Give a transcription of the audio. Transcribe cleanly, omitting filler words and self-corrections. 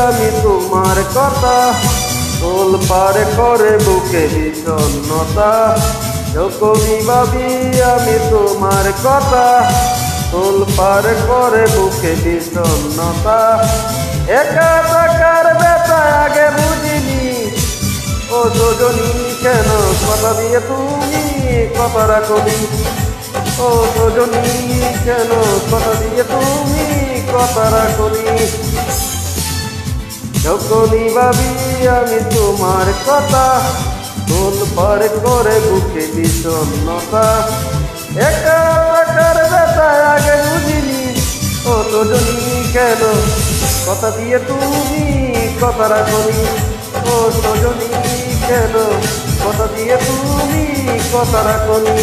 আমি তোমার কথা, তোল পার করে বুকে বিষণ্ণতা। যখনই ভাবি আমি তোমার কথা, তোল পার করে বুকে বিষণ্ণতা। একা থাকার ব্যথা আগে বুঝিনি, ও সজনী কেন কথা দিয়ে তুমি কথা রাখনি। ও সজনী কেন কথা দিয়ে তুমি কথা রাখনি। যখনই ভাবি আমি তোমার কথা, তোল পার করে বুকে বিষণ্ণতা। একা থাকার ব্যথা আগে বুঝিনি, ও সজনী কেন কথা দিয়ে তুমি কথা রাখনি। ও সজনী কেন কথা দিয়ে তুমি কথা রাখনি।